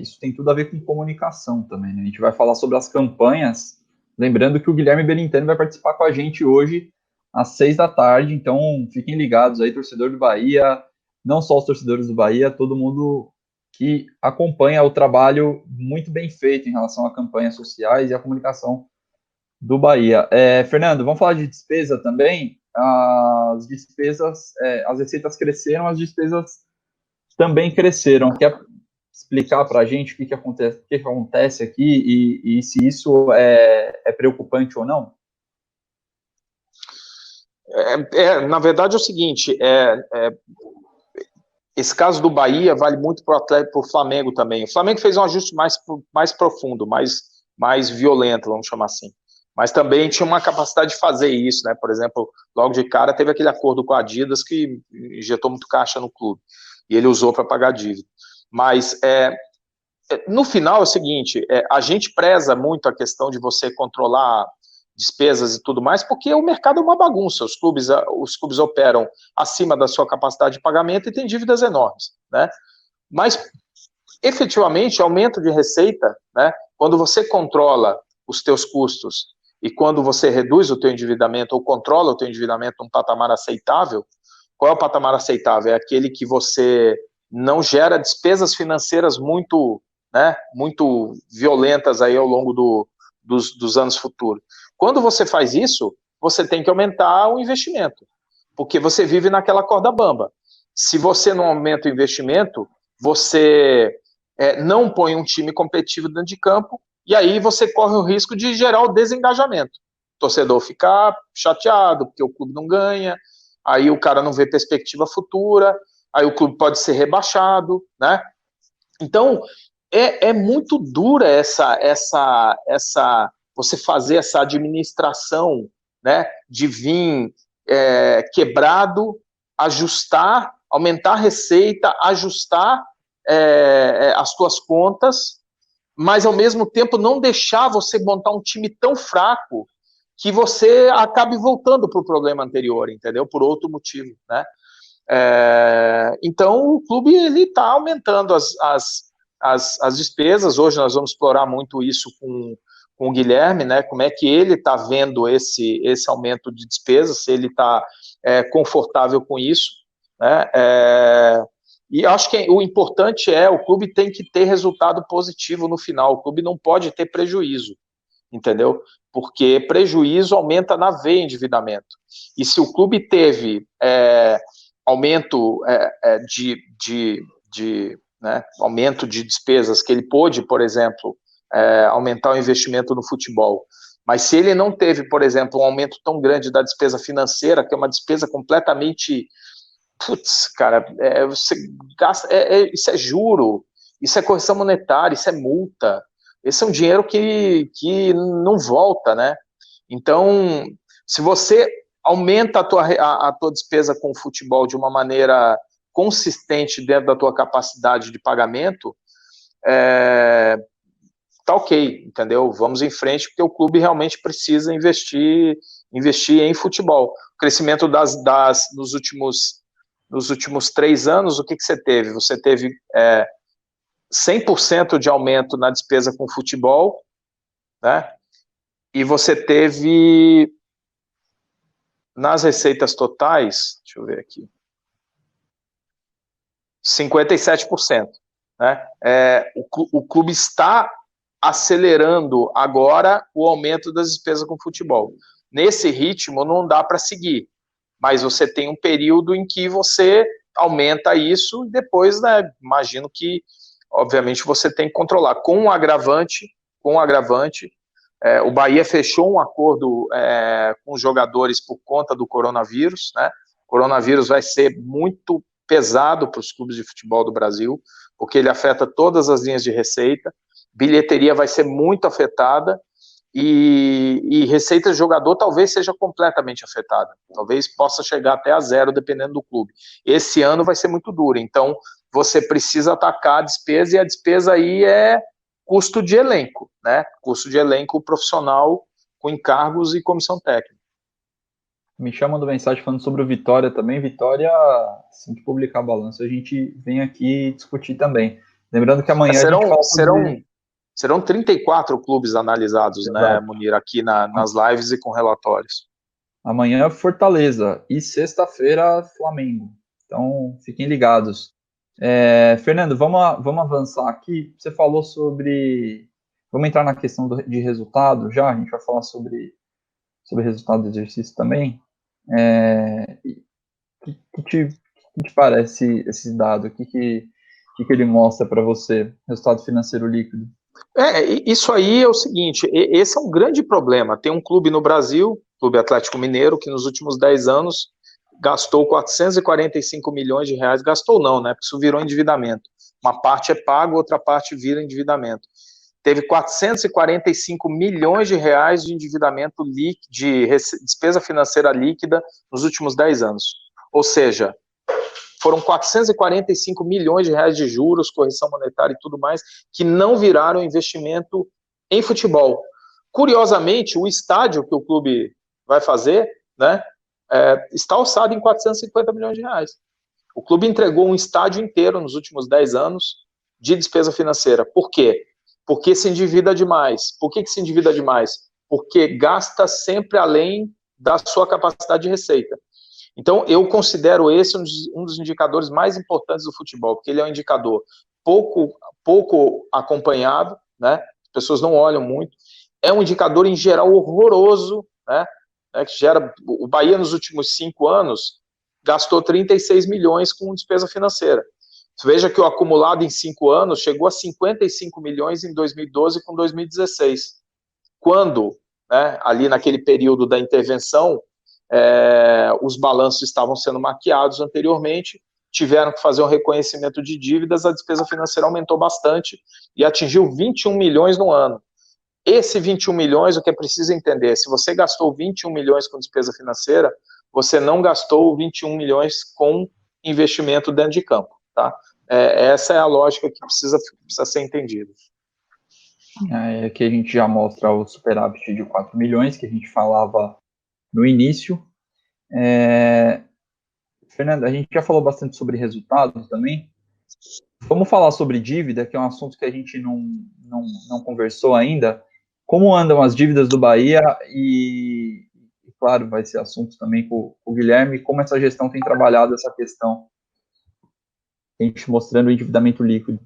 isso tem tudo a ver com comunicação também, né? A gente vai falar sobre as campanhas, lembrando que o Guilherme Belintani vai participar com a gente hoje às 6 da tarde, então fiquem ligados aí, torcedor do Bahia, não só os torcedores do Bahia, todo mundo que acompanha o trabalho muito bem feito em relação a campanhas sociais e a comunicação do Bahia. Fernando, vamos falar de despesa também? As despesas, as receitas cresceram, as despesas também cresceram. Quer explicar para a gente o que acontece aqui e se isso é preocupante ou não? Na verdade é o seguinte, esse caso do Bahia vale muito para o Flamengo também. O Flamengo fez um ajuste mais profundo, mais violento, vamos chamar assim. Mas também tinha uma capacidade de fazer isso, né? Por exemplo, logo de cara teve aquele acordo com a Adidas que injetou muito caixa no clube. E ele usou para pagar a dívida. Mas no final é o seguinte, a gente preza muito a questão de você controlar despesas e tudo mais, porque o mercado é uma bagunça, os clubes operam acima da sua capacidade de pagamento e têm dívidas enormes, né? Mas, efetivamente, aumento de receita, né? Quando você controla os teus custos e quando você reduz o teu endividamento ou controla o teu endividamento num patamar aceitável, qual é o patamar aceitável? É aquele que você não gera despesas financeiras muito, né, muito violentas aí ao longo dos anos futuros. Quando você faz isso, você tem que aumentar o investimento, porque você vive naquela corda bamba. Se você não aumenta o investimento, você não põe um time competitivo dentro de campo, e aí você corre o risco de gerar o desengajamento. O torcedor ficar chateado, porque o clube não ganha, aí o cara não vê perspectiva futura, aí o clube pode ser rebaixado, né? Então, é muito dura você fazer essa administração, né, de vir quebrado, ajustar, aumentar a receita, ajustar as suas contas, mas ao mesmo tempo não deixar você montar um time tão fraco que você acabe voltando para o problema anterior, entendeu? Por outro motivo, né? Então o clube ele está aumentando as despesas. Hoje nós vamos explorar muito isso com o Guilherme, né? Como é que ele está vendo esse aumento de despesas, se ele está confortável com isso, né? E acho que o importante o clube tem que ter resultado positivo no final, o clube não pode ter prejuízo, entendeu? Porque prejuízo aumenta na veia endividamento. E se o clube teve aumento né, aumento de despesas, que ele pôde, por exemplo, aumentar o investimento no futebol, mas se ele não teve, por exemplo, um aumento tão grande da despesa financeira, que é uma despesa completamente... Putz, cara, você gasta, isso é juro, isso é correção monetária, isso é multa, esse é um dinheiro que não volta, né? Então, se você aumenta a tua despesa com o futebol de uma maneira consistente dentro da tua capacidade de pagamento, tá ok, entendeu? Vamos em frente, porque o clube realmente precisa investir em futebol. O crescimento nos últimos 3 anos, o que você teve? Você teve 100% de aumento na despesa com futebol, né? E você teve, nas receitas totais, deixa eu ver aqui, 57%. Né? O clube está acelerando agora o aumento das despesas com futebol. Nesse ritmo não dá para seguir, mas você tem um período em que você aumenta isso e depois, né, imagino que, obviamente, você tem que controlar. Com um agravante, o Bahia fechou um acordo com os jogadores por conta do coronavírus, né? O coronavírus vai ser muito pesado para os clubes de futebol do Brasil, porque ele afeta todas as linhas de receita, bilheteria vai ser muito afetada, e receita de jogador talvez seja completamente afetada, talvez possa chegar até a 0, dependendo do clube. Esse ano vai ser muito duro, então você precisa atacar a despesa, e a despesa aí é custo de elenco, né? Custo de elenco profissional com encargos e comissão técnica. Me chamam mensagem falando sobre o Vitória também. Vitória, assim que publicar balanço, a gente vem aqui discutir também. Lembrando que amanhã a gente fala sobre... Serão 34 clubes analisados, exato, né, Munir, aqui nas lives e com relatórios. Amanhã Fortaleza e sexta-feira Flamengo. Então, fiquem ligados. Fernando, vamos avançar aqui. Você falou sobre... Vamos entrar na questão de resultado já. A gente vai falar sobre resultado do exercício também. O que te parece esse dado? O que ele mostra para você? Resultado financeiro líquido. Isso aí é o seguinte, esse é um grande problema. Tem um clube no Brasil, Clube Atlético Mineiro, que nos últimos 10 anos gastou 445 milhões de reais. Gastou não, né? Porque isso virou endividamento. Uma parte é pago, outra parte vira endividamento. Teve 445 milhões de reais de endividamento líquido, de despesa financeira líquida nos últimos 10 anos. Ou seja, foram 445 milhões de reais de juros, correção monetária e tudo mais, que não viraram investimento em futebol. Curiosamente, o estádio que o clube vai fazer, né, está orçado em 450 milhões de reais. O clube entregou um estádio inteiro nos últimos 10 anos de despesa financeira. Por quê? Porque se endivida demais. Por que se endivida demais? Porque gasta sempre além da sua capacidade de receita. Então, eu considero esse um dos indicadores mais importantes do futebol, porque ele é um indicador pouco acompanhado, né? As pessoas não olham muito. É um indicador, em geral, horroroso, né? Que gera... O Bahia, nos últimos 5 anos, gastou 36 milhões com despesa financeira. Você veja que o acumulado em 5 anos chegou a 55 milhões em 2012 com 2016. Quando, né, ali naquele período da intervenção, os balanços estavam sendo maquiados anteriormente, tiveram que fazer um reconhecimento de dívidas, a despesa financeira aumentou bastante e atingiu 21 milhões no ano. Esse 21 milhões, o que é preciso entender, se você gastou 21 milhões com despesa financeira, você não gastou 21 milhões com investimento dentro de campo, tá? Essa é a lógica que precisa ser entendida. Aqui a gente já mostra o superávit de 4 milhões, que a gente falava no início. Fernando, a gente já falou bastante sobre resultados também. Vamos falar sobre dívida, que é um assunto que a gente não conversou ainda. Como andam as dívidas do Bahia e claro, vai ser assunto também com o Guilherme, como essa gestão tem trabalhado essa questão, a gente mostrando o endividamento líquido.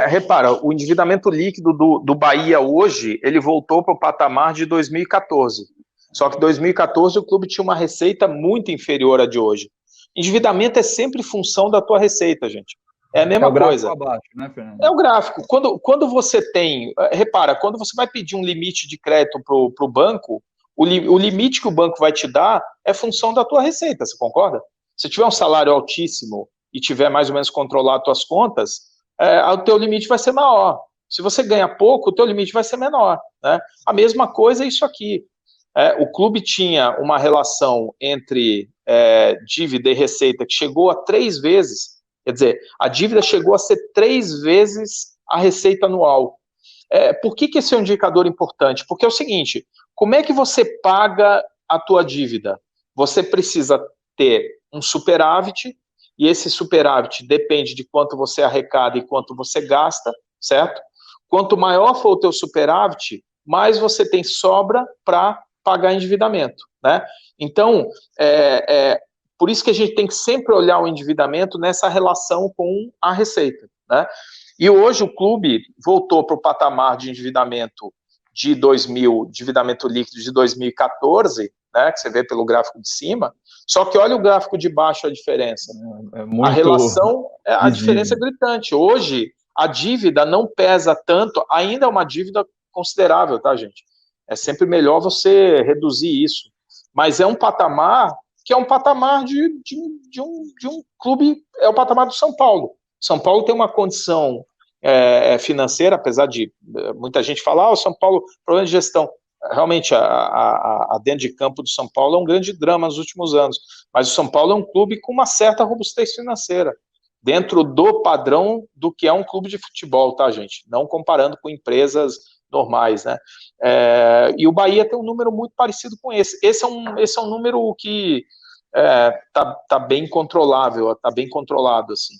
Repara, o endividamento líquido do Bahia hoje, ele voltou para o patamar de 2014. Só que em 2014 o clube tinha uma receita muito inferior à de hoje. Endividamento é sempre função da tua receita, gente. É a mesma coisa. Abaixo, né, Fernando? É o gráfico. Quando você tem... Repara, quando você vai pedir um limite de crédito para o banco, o limite que o banco vai te dar é função da tua receita, você concorda? Se tiver um salário altíssimo e tiver mais ou menos controlado as tuas contas, o teu limite vai ser maior. Se você ganha pouco, o teu limite vai ser menor, né? A mesma coisa é isso aqui. O clube tinha uma relação entre dívida e receita que chegou a 3 vezes, quer dizer, a dívida chegou a ser 3 vezes a receita anual. Por que esse é um indicador importante? Porque é o seguinte, como é que você paga a tua dívida? Você precisa ter um superávit, e esse superávit depende de quanto você arrecada e quanto você gasta, certo? Quanto maior for o teu superávit, mais você tem sobra para pagar endividamento, né? Então, por isso que a gente tem que sempre olhar o endividamento nessa relação com a receita, né? E hoje o clube voltou para o patamar de endividamento endividamento líquido de 2014, né, que você vê pelo gráfico de cima, só que olha o gráfico de baixo, a diferença. A relação, a diferença é gritante. Hoje, a dívida não pesa tanto, ainda é uma dívida considerável, tá, gente? É sempre melhor você reduzir isso. Mas é um patamar que é um patamar de um clube, é o patamar do São Paulo. São Paulo tem uma condição financeira, apesar de muita gente falar, o São Paulo, problema de gestão. Realmente, a dentro de campo do São Paulo é um grande drama nos últimos anos, mas o São Paulo é um clube com uma certa robustez financeira, dentro do padrão do que é um clube de futebol, tá, gente? Não comparando com empresas normais, né? E o Bahia tem um número muito parecido com esse. Esse é um número que tá bem controlável, tá bem controlado, assim.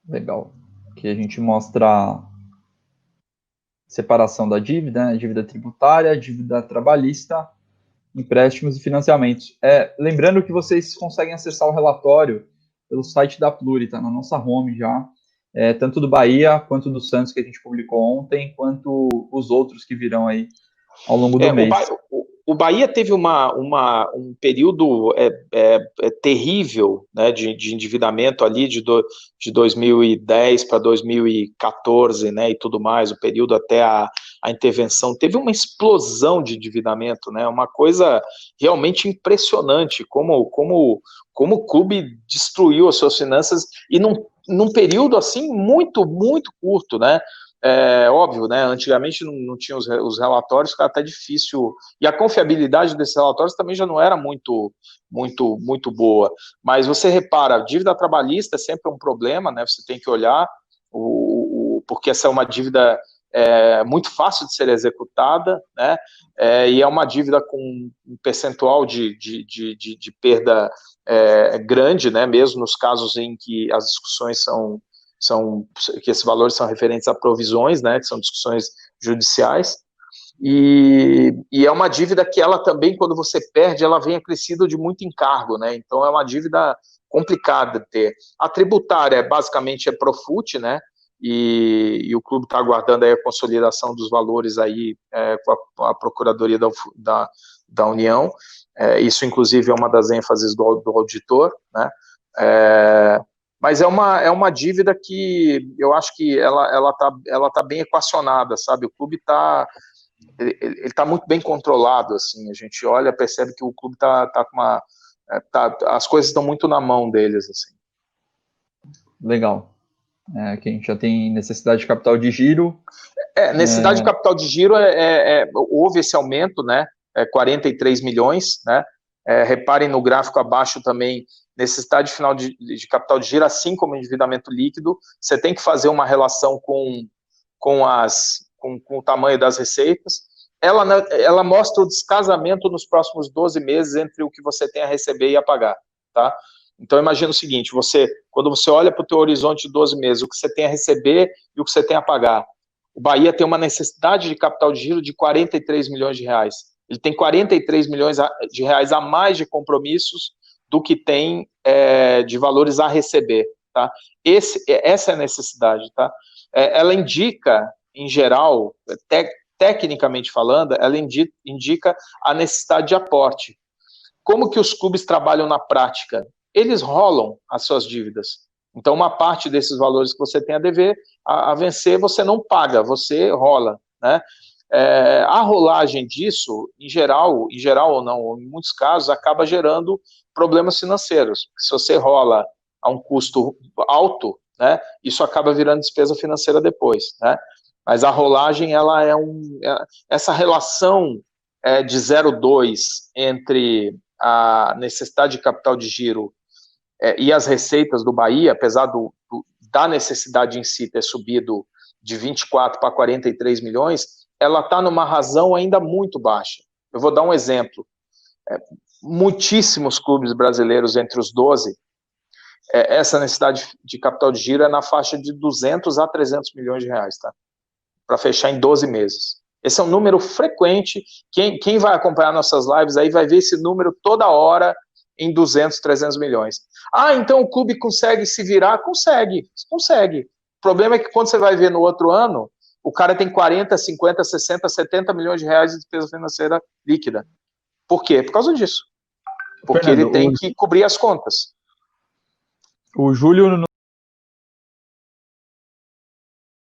Legal. Aqui a gente mostra a separação da dívida, né? Dívida tributária, dívida trabalhista, empréstimos e financiamentos. Lembrando que vocês conseguem acessar o relatório pelo site da Pluri, tá na nossa home já, tanto do Bahia, quanto do Santos, que a gente publicou ontem, quanto os outros que virão aí ao longo do mês. O Bahia teve um período terrível, né, de endividamento ali de 2010 para 2014, né, e tudo mais, o período até a intervenção. Teve uma explosão de endividamento, né, uma coisa realmente impressionante, como o clube destruiu as suas finanças, e num período assim muito, muito curto, né. Óbvio, né? Antigamente não tinha os relatórios, ficava até difícil, e a confiabilidade desses relatórios também já não era muito boa. Mas você repara, a dívida trabalhista é sempre um problema, né? Você tem que olhar, porque essa é uma dívida muito fácil de ser executada, né? E é uma dívida com um percentual de perda grande, né? Mesmo nos casos em que as discussões que esses valores são referentes a provisões, né, que são discussões judiciais, e é uma dívida que ela também, quando você perde, ela vem acrescida de muito encargo, né, então é uma dívida complicada de ter. A tributária, basicamente, é Profut, né, e o clube está aguardando aí a consolidação dos valores aí com a Procuradoria da União, isso, inclusive, é uma das ênfases do auditor, né, mas é uma dívida que eu acho que ela tá bem equacionada, sabe? O clube ele tá muito bem controlado, assim. A gente olha, percebe que o clube as coisas estão muito na mão deles, assim. Legal. Que a gente já tem necessidade de capital de giro. Necessidade de capital de giro houve esse aumento, né? 43 milhões, né? Reparem no gráfico abaixo também, necessidade final de capital de giro, assim como endividamento líquido, você tem que fazer uma relação com o tamanho das receitas. Ela mostra o descasamento nos próximos 12 meses entre o que você tem a receber e a pagar, tá? Então, imagina o seguinte, quando você olha para o teu horizonte de 12 meses, o que você tem a receber e o que você tem a pagar, o Bahia tem uma necessidade de capital de giro de 43 milhões de reais. Ele tem 43 milhões de reais a mais de compromissos do que tem de valores a receber, tá? Essa é a necessidade, tá? Ela indica, em geral, tecnicamente falando, ela indica a necessidade de aporte. Como que os clubes trabalham na prática? Eles rolam as suas dívidas. Então, uma parte desses valores que você tem a dever, a vencer, você não paga, você rola, né? A rolagem disso, em geral ou não, em muitos casos, acaba gerando problemas financeiros. Se você rola a um custo alto, né, isso acaba virando despesa financeira depois, né? Mas a rolagem, ela essa relação de 0,2 entre a necessidade de capital de giro e as receitas do Bahia, apesar da necessidade em si ter subido de 24 para 43 milhões, ela está numa razão ainda muito baixa. Eu vou dar um exemplo. Muitíssimos clubes brasileiros entre os 12, essa necessidade de capital de giro é na faixa de 200 a 300 milhões de reais, tá? Para fechar em 12 meses. Esse é um número frequente. Quem vai acompanhar nossas lives aí vai ver esse número toda hora em 200, 300 milhões. Então o clube consegue se virar? Consegue. O problema é que quando você vai ver no outro ano, o cara tem 40, 50, 60, 70 milhões de reais de despesa financeira líquida. Por quê? Por causa disso. Porque Fernando, ele tem que cobrir as contas. O Júlio